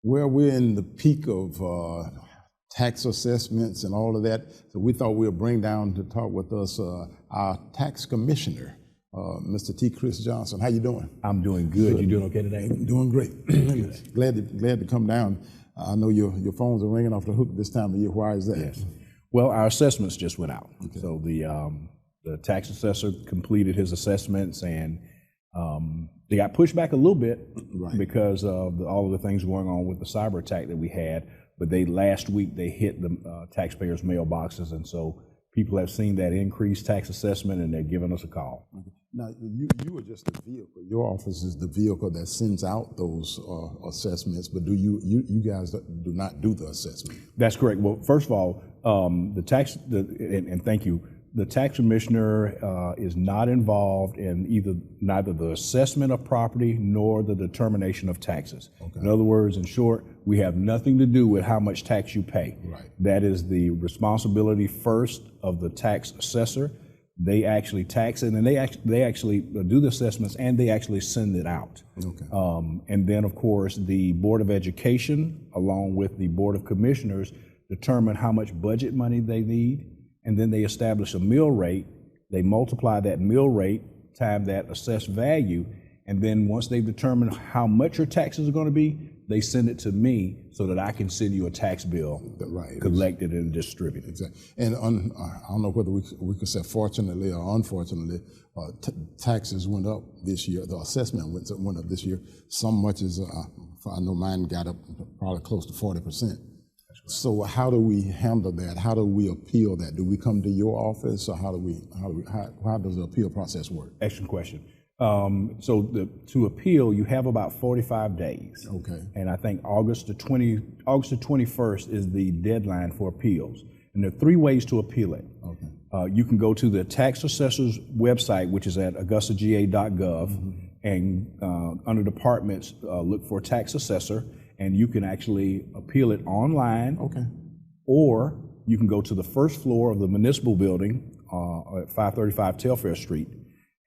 Well, we're in the peak of tax assessments and all of that, so we thought we'd bring down to talk with us our tax commissioner, Mr. T. Chris Johnson. How you doing? I'm doing good. You doing okay today? Doing great. glad to come down. I know your phones are ringing off the hook this time of year. Why is that? Yes. Well, our assessments just went out. Okay. So the tax assessor completed his assessments, and they got pushed back a little bit because of all of the things going on with the cyber attack that we had. But last week they hit the taxpayers' mailboxes, and so people have seen that increased tax assessment, and they're giving us a call. Okay. Now, you are just the vehicle. Your office is the vehicle that sends out those assessments, but do you guys do not do the assessment? That's correct. Well, first of all, and thank you. The tax commissioner is not involved in neither the assessment of property nor the determination of taxes. Okay. In other words, in short, we have nothing to do with how much tax you pay. Right. That is the responsibility first of the tax assessor. They actually tax it, and they actually do the assessments, and they actually send it out. Okay. And then, of course, the Board of Education, along with the Board of Commissioners, determine how much budget money they need, and then they establish a mill rate. They multiply that mill rate times that assessed value, and then once they've determined how much your taxes are going to be, they send it to me so that I can send you a tax bill, collected and distributed. Exactly. And I don't know whether we could say fortunately or unfortunately, taxes went up this year. The assessment went up this year. Some much as I know mine got up probably close to 40%. So how do we handle that? How do we appeal that? Do we come to your office, or how does the appeal process work? Excellent question. To appeal, you have about 45 days. Okay. And I think August the 21st is the deadline for appeals. And there are 3 ways to appeal it. Okay. You can go to the tax assessor's website, which is at augustaga.gov, and under departments, look for tax assessor, and you can actually appeal it online. Okay. Or you can go to the first floor of the municipal building at 535 Telfair Street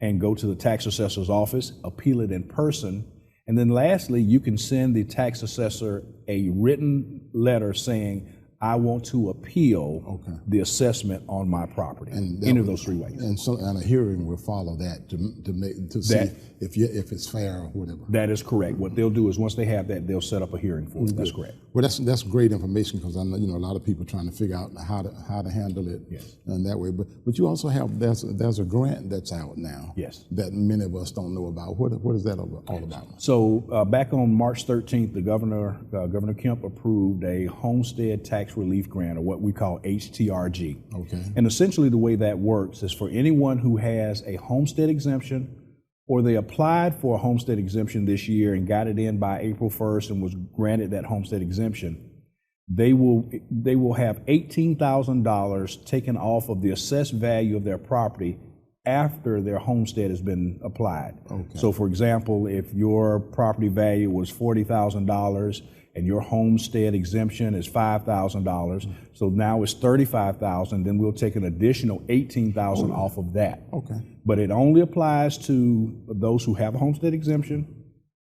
and go to the tax assessor's office, appeal it in person. And then lastly, you can send the tax assessor a written letter saying, I want to appeal the assessment on my property. And any of those 3 ways. And a hearing will follow that to see if it's fair or whatever. That is correct. What they'll do is once they have that, they'll set up a hearing for it. That's correct. Well, that's great information, because I know a lot of people trying to figure out how to handle it. Yes. And that way. But you also have there's a grant that's out now. Yes. That many of us don't know about. What is that all about? So back on March 13th, the Governor Kemp approved a homestead tax relief grant, or what we call HTRG. Okay. And essentially the way that works is for anyone who has a homestead exemption, or they applied for a homestead exemption this year and got it in by April 1st and was granted that homestead exemption, they will have $18,000 taken off of the assessed value of their property after their homestead has been applied. Okay. So for example, if your property value was $40,000 and your homestead exemption is $5,000, so now it's $35,000, then we'll take an additional $18,000 off of that. Okay. But it only applies to those who have a homestead exemption,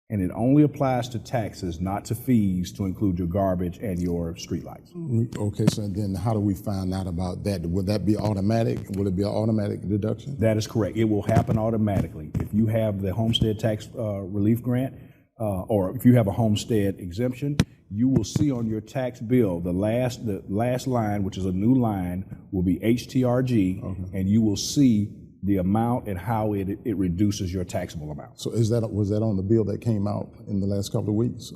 and it only applies to taxes, not to fees, to include your garbage and your streetlights. Okay, so then how do we find out about that? Would that be automatic? Will it be an automatic deduction? That is correct. It will happen automatically. If you have the homestead tax relief grant, or if you have a homestead exemption, you will see on your tax bill the last line, which is a new line, will be HTRG, and you will see the amount and how it reduces your taxable amount. So was that on the bill that came out in the last couple of weeks?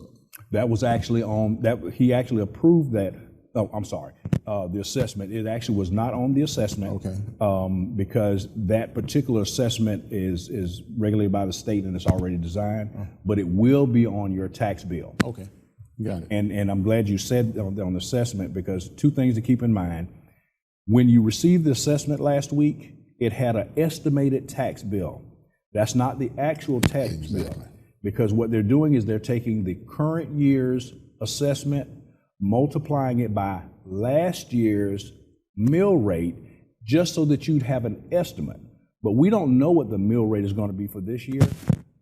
That was actually on that. He actually approved that. Oh, I'm sorry. The assessment. It actually was not on the assessment. Okay. Because that particular assessment is regulated by the state and it's already designed, but it will be on your tax bill. Okay. Got it. And I'm glad you said on the assessment, because 2 things to keep in mind. When you received the assessment last week, it had an estimated tax bill. That's not the actual tax bill. Because what they're doing is they're taking the current year's assessment, multiplying it by last year's mill rate, just so that you'd have an estimate. But we don't know what the mill rate is going to be for this year.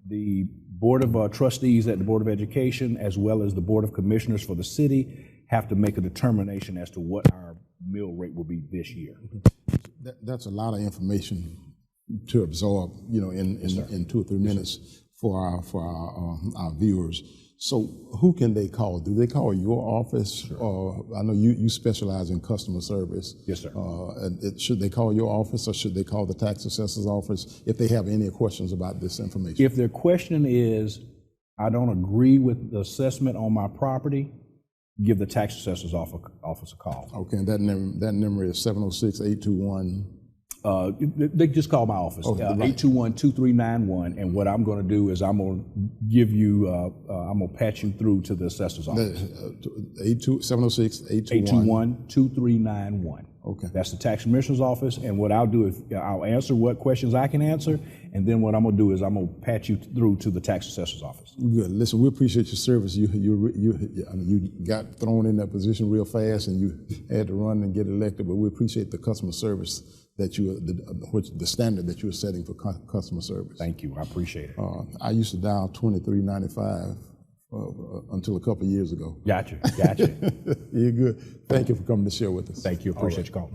The Board of Trustees at the Board of Education, as well as the Board of Commissioners for the city, have to make a determination as to what our mill rate will be this year. That's a lot of information to absorb, you know, in 2 or 3 minutes for our viewers. So who can they call? Do they call your office? Or I know you specialize in customer service. Yes, sir. Should they call your office, or should they call the tax assessor's office if they have any questions about this information? If their question is, I don't agree with the assessment on my property, give the tax assessor's office a call. Okay, and that number is 706-821. They just call my office, 821-2391, and what I'm going to do is I'm going to give you, I'm going to patch you through to the assessor's office. 706-821. Okay. That's the tax commissioner's office, and what I'll do is I'll answer what questions I can answer, and then what I'm going to do is I'm going to patch you through to the tax assessor's office. Good. Listen, we appreciate your service. You got thrown in that position real fast, and you had to run and get elected, but we appreciate the customer service that the standard that you're setting for customer service. Thank you. I appreciate it. I used to dial 2395 until a couple of years ago. Gotcha. You're good. Thank you for coming to share with us. Thank you. Appreciate your call.